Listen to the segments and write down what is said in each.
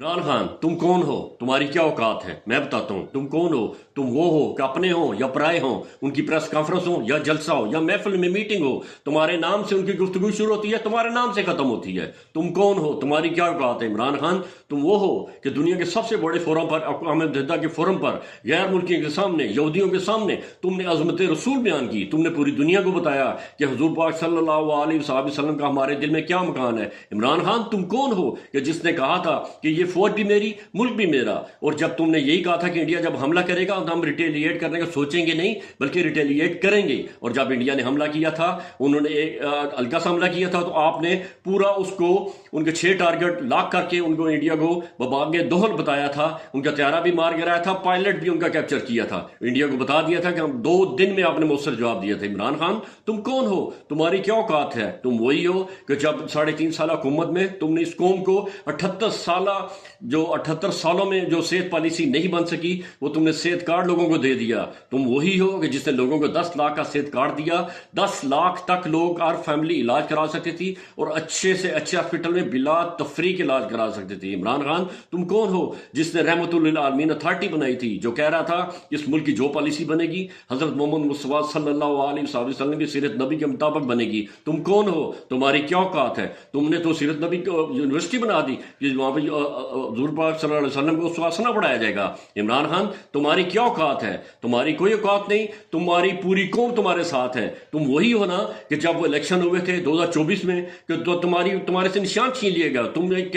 इमरान खान, तुम कौन हो? तुम्हारी क्या औकात है? मैं बताता हूँ तुम कौन हो। तुम वो हो कि अपने हो या पराए हो, उनकी प्रेस कॉन्फ्रेंस हो या जलसा हो या महफिल में मीटिंग हो, तुम्हारे नाम से उनकी गुफ्तगू शुरू होती है, तुम्हारे नाम से खत्म होती है। तुम कौन हो? तुम्हारी क्या औकात है? इमरान खान, तुम वो हो कि दुनिया के सबसे बड़े फोरम पर, अक़वाम मुत्तहिदा के फोरम पर, गैर मुल्कियों के सामने, यहूदियों के सामने तुमने अज़मत रसूल बयान की। तुमने पूरी दुनिया को बताया कि हुज़ूर पाक सल्लल्लाहु अलैहि वसल्लम का हमारे दिल में क्या मकान है। इमरान खान, तुम कौन हो कि जिसने कहा था कि ये फौज भी मेरी, मुल्क भी मेरा। और जब तुमने यही कहा था कि इंडिया जब हमला करेगा तो हम रिटेलिएट करने का सोचेंगे नहीं बल्कि रिटेलिएट करेंगे, और जब इंडिया ने हमला किया था, उन्होंने एक हल्का सा हमला किया था, तो आपने पूरा उसको उनके 6 टारगेट लॉक करके उनको इंडिया को बबाग दोहल बताया था। उनका त्यारा भी मार गिराया था, पायलट भी उनका कैप्चर किया था। इंडिया को बता दिया था कि हम 2 दिन में आपने मुझसे जवाब दिया था। इमरान खान, तुम कौन हो? तुम्हारी क्या औकात है? तुम वही हो कि जब 3.5 साल हुकूमत में तुमने इस कौम को 78 सालों में जो सेहत पॉलिसी नहीं बन सकी, वो तुमने सेहत कार्ड लोगों को दे दिया। तुम वही हो कि जिसने लोगों को 10 लाख का सेहत कार्ड दिया। 10 लाख तक लोग हर फैमिली इलाज करा सकती थी और अच्छे से अच्छे हॉस्पिटल में बिला तफरीक इलाज करा सकते थे। इमरान खान, तुम कौन हो जिसने रहमतुल लिल आलमीन अथॉरिटी बनाई थी, जो कह रहा था इस मुल्क की जो पॉलिसी बनेगी हजरत मोहम्मद मुस्तफा सल्लल्लाहु अलैहि वसल्लम की सीरत नबी के मुताबिक बनेगी। तुम कौन हो? तुम्हारी क्या औकात है? तुमने तो सीरत नबी यूनिवर्सिटी बना दी कि वहां पर हुज़ूर पाक सल्लल्लाहु अलैहि वसल्लम को उस्वा पढ़ाया जाएगा। इमरान खान, तुम्हारी क्या औकात है? तुम्हारी कोई औकात नहीं। तुम्हारी पूरी कौम तुम्हारे साथ है। तुम वही हो ना कि जब वो इलेक्शन हुए थे 2024 में कि तो तुम्हारे से निशान छीन लिया गया, तुमने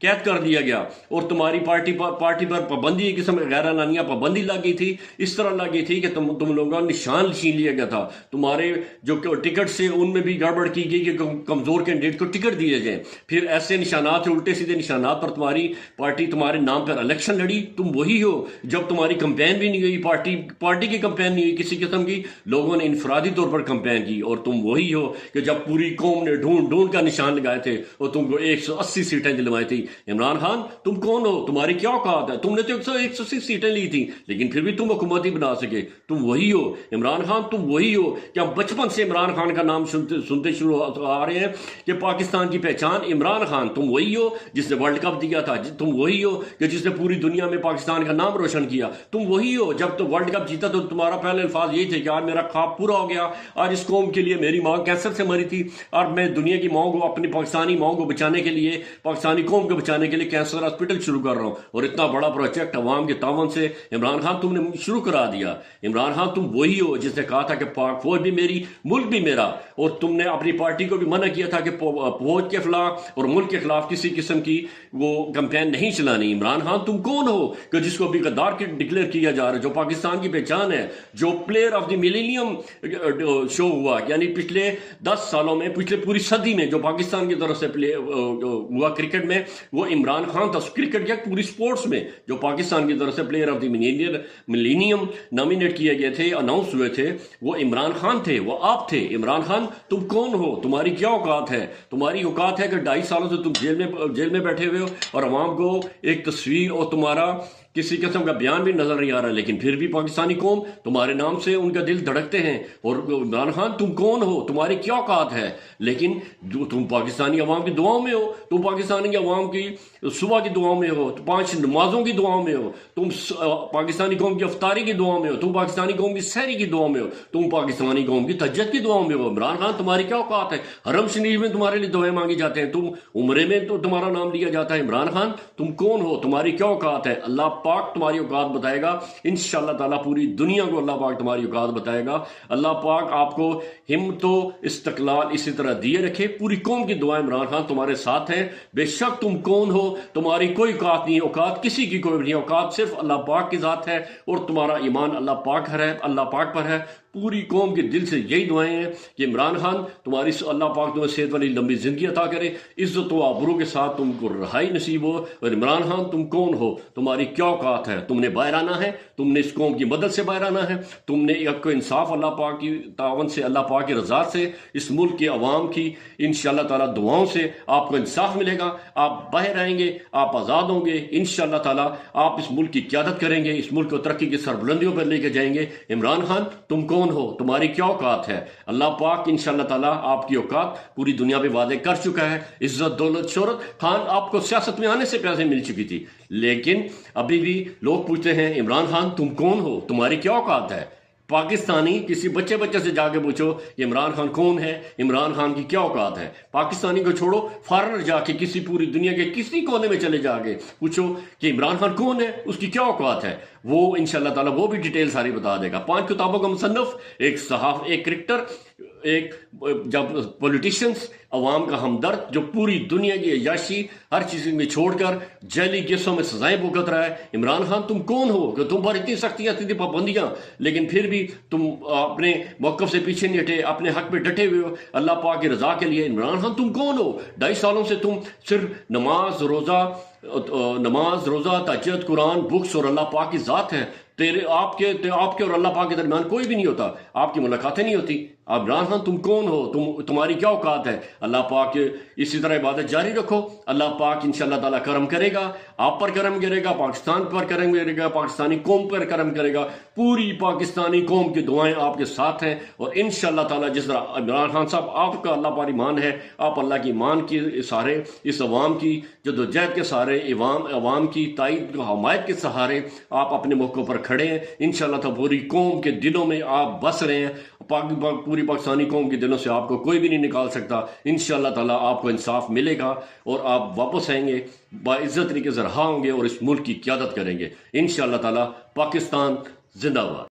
कैद कर दिया गया, और तुम्हारी पार्टी पर पाबंदी, एक किस्म गैर पाबंदी लग गई थी। इस तरह लग गई थी कि तुम लोगों का निशान छीन लिया गया था। तुम्हारे जो टिकट से उनमें भी गड़बड़ की गई कि कमजोर कैंडिडेट को टिकट दिए जाए। फिर ऐसे निशानात, उल्टे सीधे निशानात पर तुम्हारी पार्टी तुम्हारे नाम पर इलेक्शन लड़ी। तुम वही हो जब तुम्हारी कंपेन भी नहीं हुई, पार्टी की कंपेन नहीं हुई किसी किस्म की, लोगों ने इनफरादी तौर पर कंपेन की। और तुम वही हो कि जब पूरी कौम ने ढूंढ का निशान लगाए थे और तुमको 180 सीटें दिलवाई थी। इमरान खान, तुम कौन हो? तुम्हारी क्या औकात है? तुमने तो 180 सीटें ली थी, लेकिन फिर भी तुम हुकूमत ही बना सके। तुम वही हो इमरान खान, तुम वही हो कि हम बचपन से इमरान खान का नाम सुनते शुरू आ रहे हैं कि पाकिस्तान की पहचान इमरान खान। तुम वही हो जिसने वर्ल्ड कप दिया था। तुम वही हो कि जिसने पूरी दुनिया में पाकिस्तान का नाम रोशन किया। तुम वही हो जब तो वर्ल्ड कप जीता तो तुम्हारा पहले अल्फाज यही थे कि आज मेरा ख्वाब पूरा हो गया, आज इस कौम के लिए, मेरी माँ कैंसर से मरी थी और मैं दुनिया की माँ को, अपनी पाकिस्तानी माँ को बचाने के लिए, पाकिस्तानी कौम को बचाने के लिए कैंसर हॉस्पिटल शुरू कर रहा हूं। और इतना बड़ा प्रोजेक्ट अवाम के तावन से इमरान खान तुमने शुरू करा दिया। इमरान खान, तुम वही हो जिसने कहा था कि पाक फौज भी मेरी, मुल्क भी मेरा, और तुमने अपनी पार्टी को भी मना किया था कि फौज के खिलाफ और मुल्क के खिलाफ किसी किस्म की वो कैंपेन नहीं चलानी। इमरान खान, तुम कौन हो कि जिसको अभी गद्दार के डिक्लेयर किया जा रहा है, जो पाकिस्तान की पहचान है, जो player of the millennium show हुआ, यानी पिछले 10 सालों में, पिछले पूरी सदी में जो पाकिस्तान की तरफ से प्ले हुआ क्रिकेट में, वो इमरान खान था। क्रिकेट या पूरी स्पोर्ट्स में जो पाकिस्तान की तरफ से player of the millennium nominate किए गए थे, अनाउंस हुए थे, वो इमरान खान थे, वो आप थे। इमरान खान, तुम कौन हो? तुम्हारी क्या औकात है? तुम्हारी औकात है कि 2.5 सालों से तुम जेल में बैठे हुए हो और अवाम को एक तस्वीर और तुम्हारा किसी किस्म का बयान भी नजर नहीं आ रहा, लेकिन फिर भी पाकिस्तानी कौम तुम्हारे नाम से उनका दिल धड़कते हैं। और इमरान खान, तुम कौन हो? तुम्हारी क्या औकात है? लेकिन तुम पाकिस्तानी अवाम की दुआओं में हो, तुम पाकिस्तानी अवाम की सुबह की दुआओं में हो, 5 नमाजों की दुआओं में हो, तुम पाकिस्तानी कौम की अफ्तारी की दुआओं में हो, तुम पाकिस्तानी कौम की सहरी की दुआओं में हो, तुम पाकिस्तानी कौम की तहज्जुद की दुआओं में हो। इमरान खान, तुम्हारी क्या औकात है? हरम शरीफ में तुम्हारे लिए दुआएं मांगी जाते हैं, तुम उम्रे में तो तुम्हारा नाम लिया जाता है। इमरान खान, तुम कौन हो? तुम्हारी क्या औकात है? अल्लाह पाक तुम्हारी औकात बताएगा इंशाअल्लाह ताला। पूरी दुनिया को अल्लाह पाक तुम्हारी औकात बताएगा। अल्लाह पाक आपको हिम्मत इस्तकलाल इसी तरह दिए रखे। पूरी कौम की दुआ इमरान खान तुम्हारे साथ है। बेशक तुम कौन हो, तुम्हारी कोई औकात नहीं, औकात किसी की कोई नहीं, औकात सिर्फ अल्लाह पाक की जात है और तुम्हारा ईमान अल्लाह पाक है, अल्लाह पाक पर है। पूरी कौम के दिल से यही दुआएं हैं कि इमरान खान, तुम्हारी अल्लाह पाक तुम्हें सेहत वाली लंबी जिंदगी अता करे, इज्जत व आबरू के साथ तुमको रहाई नसीब हो। और इमरान खान, तुम कौन हो? तुम्हारी क्या औकात है? तुमने बाहर आना है, तुमने इस कौम की मदद से बाहर आना है, तुमने एक इंसाफ अल्लाह पाक की तावन से, अल्लाह पाक की रजा से, इस मुल्क के अवाम की इंशाअल्लाह ताला दुआओं से आपको इंसाफ मिलेगा। आप बाहर आएंगे, आप आज़ाद होंगे इंशाअल्लाह ताला। आप इस मुल्क की क़यादत करेंगे, इस मुल्क को तरक्की की सरबुलंदियों पर लेके जाएंगे। इमरान खान, तुम कौन کون ہو, تمہاری کیا اوقات ہے. اللہ پاک انشاءاللہ تعالیٰ آپ کی اوقات پوری دنیا پہ واضح کر چکا ہے. عزت, دولت, شہرت, خان آپ کو سیاست میں آنے سے پہلے مل چکی تھی, لیکن ابھی بھی لوگ پوچھتے ہیں عمران خان تم کون ہو, تمہاری کیا اوقات ہے. پاکستانی کسی بچے سے جا کے پوچھو کہ عمران خان کون ہے, عمران خان کی کیا اوقات ہے. پاکستانی کو چھوڑو, فارنر جا کے کسی پوری دنیا کے کسی کونے میں چلے جا کے پوچھو کہ عمران خان کون ہے, اس کی کیا اوقات ہے. وہ انشاءاللہ تعالیٰ وہ بھی ڈیٹیل ساری بتا دے گا. 5 کتابوں کا مصنف, ایک کرکٹر, ایک جب پولیٹیشینز, عوام کا ہمدرد, جو پوری دنیا کی عیاشی ہر چیز میں چھوڑ کر جیلی کیسوں میں سزائیں بھگت رہا ہے. عمران خان تم کون ہو کہ تم پر اتنی سختیاں, اتنی پابندیاں, لیکن پھر بھی تم اپنے موقف سے پیچھے نہیں ہٹے, اپنے حق پہ ڈٹے ہوئے ہو اللہ پاک کی رضا کے لیے. عمران خان تم کون ہو؟ 2.5 سالوں سے تم صرف نماز روزہ تہجد, قرآن, بکس اور اللہ پاک کی ذات ہے. آپ کے اور اللہ پاک کے درمیان کوئی بھی نہیں ہوتا, آپ کی ملاقاتیں نہیں ہوتی. عمران خان تم کون ہو, تمہاری کیا اوقات ہے. اللہ پاک اسی طرح عبادت جاری رکھو, اللہ پاک انشاءاللہ تعالیٰ کرم کرے گا, آپ پر کرم کرے گا, پاکستان پر کرم کرے گا, پاکستانی قوم پر کرم کرے گا. پوری پاکستانی قوم کی دعائیں آپ کے ساتھ ہیں, اور انشاءاللہ تعالیٰ جس طرح عمران خان صاحب آپ کا اللہ پر ایمان ہے, آپ اللہ کی ایمان کی سہارے, اس عوام کی جدوجہد کے سہارے, عوام کی تائید حمایت کے سہارے آپ اپنے موقعوں پر کھڑے ہیں. انشاءاللہ تعالیٰ پوری قوم کے دلوں میں آپ بس رہے ہیں. پوری پاکستانی قوم کے دلوں سے آپ کو کوئی بھی نہیں نکال سکتا. انشاءاللہ تعالیٰ آپ کو انصاف ملے گا اور آپ واپس آئیں گے, باعزت طریقے سے رہا ہوں گے اور اس ملک کی قیادت کریں گے. انشاءاللہ تعالیٰ. پاکستان زندہ باد.